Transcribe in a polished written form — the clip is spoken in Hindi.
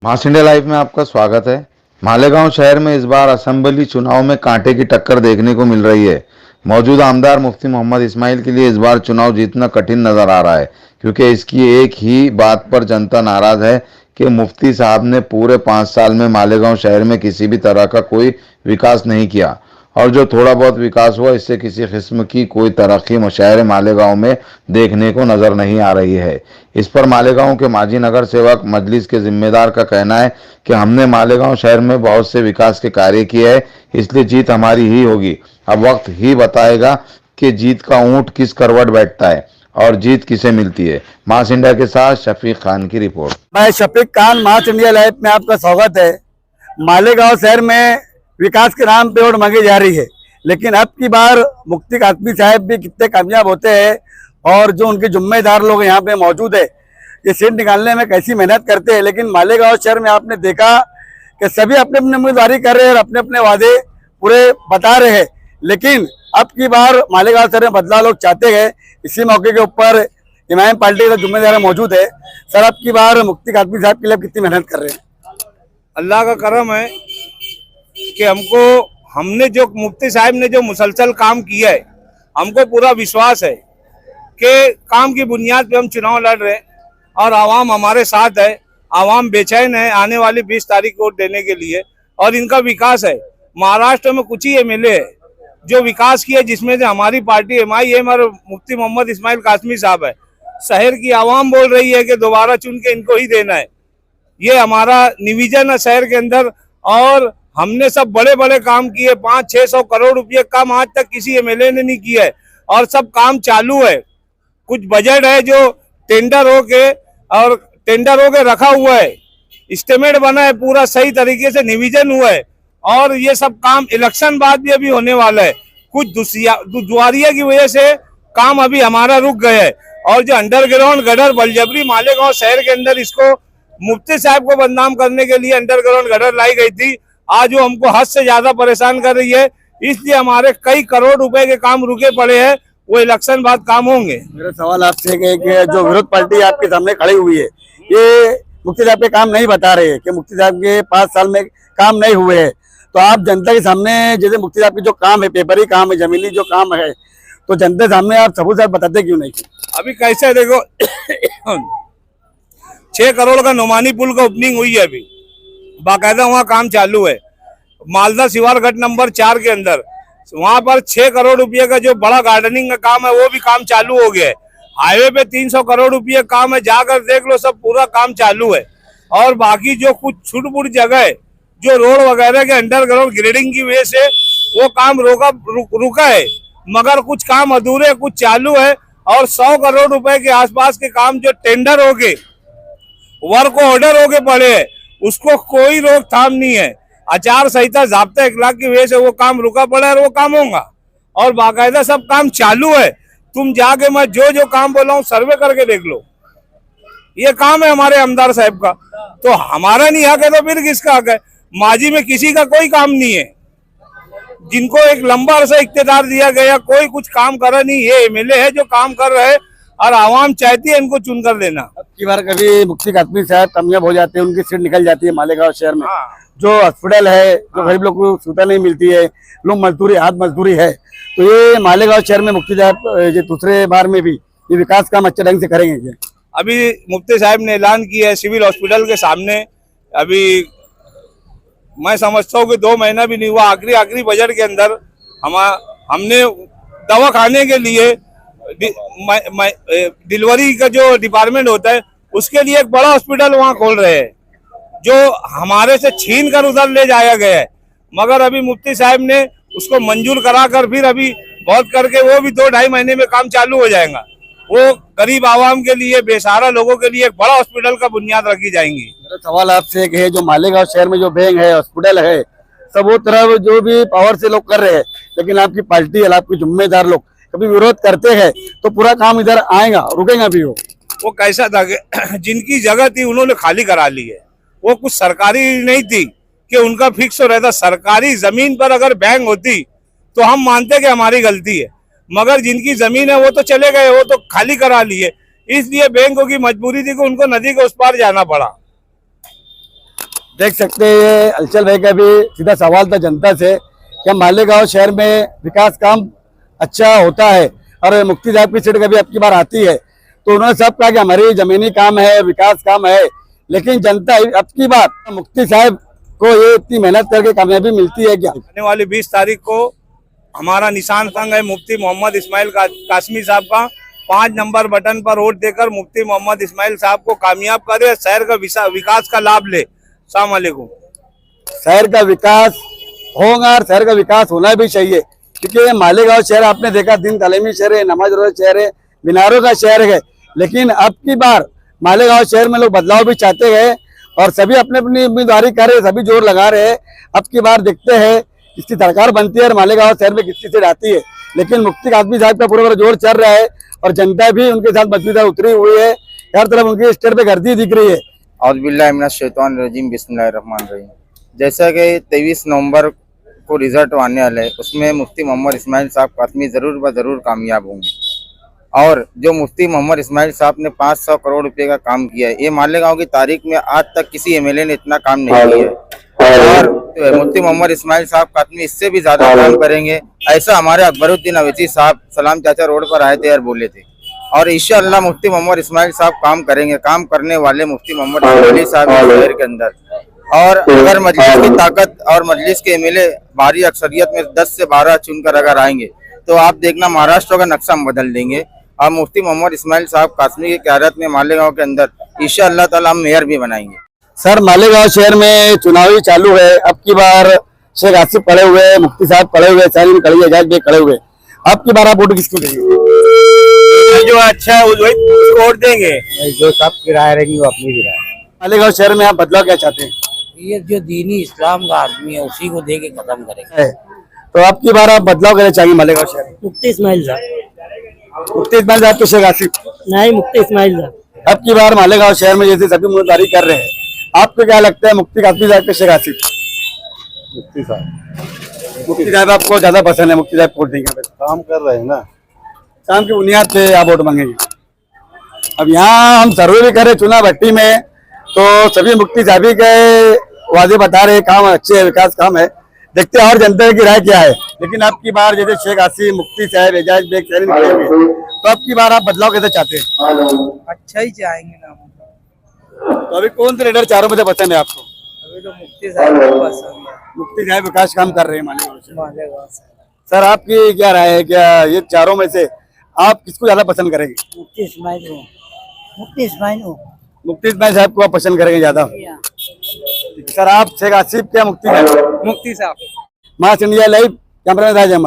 मास इंडिया लाइव में आपका स्वागत है। मालेगांव शहर में इस बार असेंबली चुनाव में कांटे की टक्कर देखने को मिल रही है। मौजूदा आमदार मुफ्ती मोहम्मद इस्माइल के लिए इस बार चुनाव जीतना कठिन नजर आ रहा है, क्योंकि इसकी एक ही बात पर जनता नाराज है कि मुफ्ती साहब ने पूरे 5 साल में मालेगांव शहर में किसी भी तरह का कोई विकास नहीं किया, और जो थोड़ा बहुत विकास हुआ इससे किसी किस्म की कोई तरक्की शहर मालेगांव में देखने को नजर नहीं आ रही है। इस पर मालेगांव के माजी नगर सेवक मजलिस के जिम्मेदार का कहना है कि हमने मालेगांव शहर में बहुत से विकास के कार्य किए हैं, इसलिए जीत हमारी ही होगी। अब वक्त ही बताएगा कि जीत का ऊंट किस करवट बैठता है और जीत किसे मिलती है। मास इंडिया के साथ शफीक खान की रिपोर्ट। मैं शफीक खान, मास इंडिया लाइव में आपका स्वागत है। मालेगांव शहर में विकास के नाम पे वोट मांगी जा रही है, लेकिन अब की बार मुफ्ती कासमी साहब भी कितने कामयाब होते हैं और जो उनके जिम्मेदार लोग यहाँ पे मौजूद है ये सीट निकालने में कैसी मेहनत करते हैं। लेकिन मालेगांव शहर में आपने देखा कि सभी अपने अपने उम्मीदवारी कर रहे हैं और अपने अपने वादे पूरे बता रहे हैं, लेकिन अब की बार मालेगांव शहर में बदलाव लोग चाहते हैं। इसी मौके के ऊपर इमाम पार्टी का जिम्मेदार मौजूद है। सर, अब की बार मुफ्ती कासमी साहब के लिए कितनी मेहनत कर रहे हैं? अल्लाह का करम है कि हमने जो मुफ्ती साहब ने जो मुसलसल काम किया है, हमको पूरा विश्वास है कि काम की बुनियाद पे हम चुनाव लड़ रहे हैं और आवाम हमारे साथ है। आवाम बेचैन है आने वाली 20 तारीख को वोट देने के लिए, और इनका विकास है। महाराष्ट्र में कुछ ही एमएलए है जो विकास किया, जिसमें से हमारी पार्टी MIM और मुफ्ती मोहम्मद इस्माइल कासमी साहब है। शहर की आवाम बोल रही है कि दोबारा चुन के इनको ही देना है। ये हमारा निवेदन है शहर के अंदर, और हमने सब बड़े बड़े काम किए। 500-600 करोड़ रुपये काम आज तक किसी एमएलए ने नहीं किया है, और सब काम चालू है। कुछ बजट है जो टेंडर होके रखा हुआ है, एस्टिमेट बना है, पूरा सही तरीके से निवेदन हुआ है, और ये सब काम इलेक्शन बाद भी अभी होने वाला है। कुछ दुश्वारियों की वजह से काम अभी हमारा रुक गया है, और जो अंडरग्राउंड गटर बलजबरी मालेगांव शहर के अंदर इसको मुफ्ती साहब को बदनाम करने के लिए अंडरग्राउंड गटर लाई गई थी, आज वो हमको हद से ज्यादा परेशान कर रही है। इसलिए हमारे कई करोड़ रुपए के काम रुके पड़े हैं, वो इलेक्शन बाद काम होंगे। मेरा सवाल आपसे कि जो विरोध पार्टी आपके सामने खड़ी हुई है ये मुफ्ती साहब के काम नहीं बता रहे हैं कि मुफ्ती साहब के 5 साल में काम नहीं हुए हैं, तो आप जनता के सामने जैसे मुफ्ती साहब के जो काम है, पेपरी काम है, जमीनी जो काम है, तो जनता के सामने आप सबूत बताते क्यों नहीं? अभी कैसे देखो 6 करोड़ का नोमानी पुल का ओपनिंग हुई है, अभी बाकायदा वहाँ काम चालू है। मालदा शिवारघाट नंबर 4 के अंदर वहाँ पर 6 करोड़ रुपये का जो बड़ा गार्डनिंग का काम है वो भी काम चालू हो गया है। हाईवे पे 300 करोड़ रुपये काम है, जाकर देख लो, सब पूरा काम चालू है। और बाकी जो कुछ छूट जगह है, जो रोड वगैरह के अंडरग्राउंड ग्रेडिंग की वजह से वो काम रुका है, मगर कुछ काम अधूरे, कुछ चालू है। और 100 करोड़ रुपए के आसपास के काम जो टेंडर हो गए, वर्क ऑर्डर हो गए पड़े हैं, उसको कोई रोकथाम नहीं है। आचार संहिता ज़ाब्ता इखलाक की वजह से वो काम रुका पड़ा है, और वो काम होगा, और बाकायदा सब काम चालू है। तुम जाके मैं जो काम बोला हूँ सर्वे करके देख लो, ये काम है हमारे आमदार साहब का। तो हमारा नहीं हक है तो फिर किसका हक है? माजी में किसी का कोई काम नहीं है। जिनको एक लंबा अरसा इख्तियार दिया गया, कोई कुछ काम करा नहीं। ये एमएलए है जो काम कर रहे हैं, और आवाम चाहती है इनको चुनकर देना। अब की बार कभी मुफ्ती कासमी साहब कामयाब हो जाते हैं, उनकी सीट निकल जाती है मालेगांव शहर में, जो हॉस्पिटल है, जो गरीब लोग को सुविधा नहीं मिलती है, लोग मजदूरी, हाथ मजदूरी है, तो ये मालेगांव शहर में मुफ्ती साहब दूसरे बार में भी ये विकास काम अच्छे ढंग से करेंगे क्या? अभी मुफ्ती साहब ने ऐलान किया है सिविल हॉस्पिटल के सामने, अभी मैं समझता हूँ कि 2 महीना भी नहीं हुआ, आखिरी बजट के अंदर हमने दवा खाने के लिए डिलीवरी का जो डिपार्टमेंट होता है उसके लिए एक बड़ा हॉस्पिटल वहाँ खोल रहे हैं, जो हमारे से छीन कर उधर ले जाया गया है। मगर अभी मुफ्ती साहब ने उसको मंजूर कराकर फिर अभी बहुत करके वो भी 2-2.5 महीने में काम चालू हो जाएगा। वो गरीब आवाम के लिए, बेसहारा लोगों के लिए एक बड़ा हॉस्पिटल का बुनियाद रखी जाएंगी। मेरा सवाल आपसे है, जो मालेगांव शहर में जो बैंक है, हॉस्पिटल है, सब वो तरह जो भी पावर से लोग कर रहे हैं, लेकिन आपकी पार्टी, आपके जिम्मेदार लोग कभी विरोध करते हैं तो पूरा काम इधर आएगा, रुकेगा भी? वो कैसा था कि जिनकी जगह थी उन्होंने खाली करा ली है। वो कुछ सरकारी नहीं थी कि उनका फिक्स हो रहता। सरकारी जमीन पर अगर बैंक होती तो हम मानते कि हमारी गलती है, मगर जिनकी जमीन है वो तो चले गए, वो तो खाली करा लिए। इसलिए बैंकों की मजबूरी थी कि उनको नदी के उस पार जाना पड़ा। देख सकते हैं ये हलचल भाई का भी सीधा सवाल था जनता से कि मालेगांव शहर में विकास काम अच्छा होता है और मुफ्ती साहब की सीट कभी अब की बार आती है तो उन्होंने सब कहा कि हमारी जमीनी काम है, विकास काम है, लेकिन जनता अब की बार मुफ्ती साहब को ये इतनी मेहनत करके कामयाबी मिलती है क्या? आने वाली 20 तारीख को हमारा निशान संग है मुफ्ती मोहम्मद इस्माइल कासमी साहब का। 5 नंबर बटन पर वोट देकर मुफ्ती मोहम्मद इस्माइल साहब को कामयाब करे, शहर का विकास का लाभ ले। अस्सलाम वालेकुम। शहर का विकास होगा और शहर का विकास होना भी चाहिए, क्योंकि मालेगांव शहर आपने देखा दिन तालीमी शहर है, नमाज रोजा शहर है, मीनारों का शहर है, लेकिन अब की बार मालेगांव शहर में लोग बदलाव भी चाहते हैं और सभी अपने अपनी उम्मीदवारी कर रहे हैं, सभी जोर लगा रहे हैं। अब की बार देखते हैं किसकी सरकार बनती है और मालेगांव शहर में किसकी सीट आती है, लेकिन मुफ्ती कासमी साहब का पूरा जोर चल रहा है और जनता भी उनके साथ मजबूत उतरी हुई है। हर तरफ उनकी स्टेट पे गर्दी दिख रही है। औज़ुबिल्लाहिमिनश्शैतानिर्रजीम बिस्मिल्लाहिर्रहमानिर्रहीम। जैसा कि 23 नवंबर को रिजल्ट आने वाला है, उसमें मुफ्ती मोहम्मद इस्माइल साहब कासमी ज़रूर व ज़रूर कामयाब होंगे। और जो मुफ्ती मोहम्मद इस्माइल साहब ने 500 करोड़ रुपए का काम किया है, ये मालेगांव की तारीख में आज तक किसी एमएलए ने इतना काम नहीं किया है। और मुफ्ती मोहम्मद इस्माइल साहब कासमी इससे भी ज्यादा काम करेंगे, ऐसा हमारे अकबरुद्दीन अवैसी साहब सलाम चाचा रोड पर आए थे और बोले थे। और इंशाअल्लाह मुफ्ती मोहम्मद इस्माइल साहब काम करेंगे, काम करने वाले मुफ्ती मोहम्मद इस्माइल साहब शहर के अंदर। और अगर मजलिस की ताकत और मजलिस के एमएलए भारी अक्सरियत में 10 से 12 चुनकर अगर आएंगे तो आप देखना महाराष्ट्र का नक्शा हम बदल देंगे और मुफ्ती मोहम्मद इस्माइल साहब कासमी की क़यादत में मालेगांव के अंदर इंशाअल्लाह ताला हम मेयर भी बनाएंगे। सर, मालेगांव शहर में चुनावी चालू है। अब की बार शेख आसिफ खड़े हुए, मुफ्ती साहब खड़े हुए, सैलिम खड़ी है, एजाज बेग खड़े हुए। अब की बार आप वोट किसको देंगे? जो अच्छा है वही वोट देंगे। जो सब की राय रहेगी वो अपनी भी राय। मालेगांव शहर में आप बदलाव क्या चाहते हैं? ये जो दीनी इस्लाम का आदमी है उसी को दे के खत्म करेंगे। तो अब की बार आप बदलाव करना चाहिए मालेगांव शहर में? मुफ्ती इस्माइल साहब। मुफ्ती इस्माइल साहब तो शेख आसिफ। नहीं, मुफ्ती इस्माइल साहब। अब की बार मालेगांव शहर में जैसे सभी उम्मीदवारी कर रहे हैं, आपको क्या लगता है मुफ्ती कासमी साहब के शेख आसिफ? मुफ्ती साहब आपको ज्यादा पसंद है, मुफ्ती साहब वोट देंगे? काम कर रहे हैं ना, काम की बुनियाद पे आप वोट मांगेंगे। अब यहाँ हम सर्वे भी कर रहे चुनाव भट्टी में, तो सभी मुफ्ती साहब के वादे बता रहे काम अच्छे है, विकास काम है। देखते हैं और जनता की राय क्या है। लेकिन अब की बार जैसे शेख आसिफ, मुफ्ती साहब, एजाज बेग सैलिम खड़े हुए, तो अब की बार आप बदलाव कैसे चाहते हैं? अच्छा ही चाहेंगे ना। तो अभी कौन से लीडर चारों में से पसंद है आपको? अभी तो मुफ्ती साहब को पसंद है। मुफ्ती साहब विकास काम कर रहे हैं मालेगांव से। मालेगांव से सर, आपकी क्या राय है? क्या ये चारों में से आप किसको ज्यादा पसंद करेंगे? मुफ्ती इस्माइल को। मुफ्ती इस्माइल को। मुफ्ती इस्माइल साहब को आप पसंद करेंगे ज्यादा? सर, आप शेख आसिफ क्या मुफ्ती साहब? मुफ्ती साहब। मास इंडिया लाइव, कैमरा राज अहमद।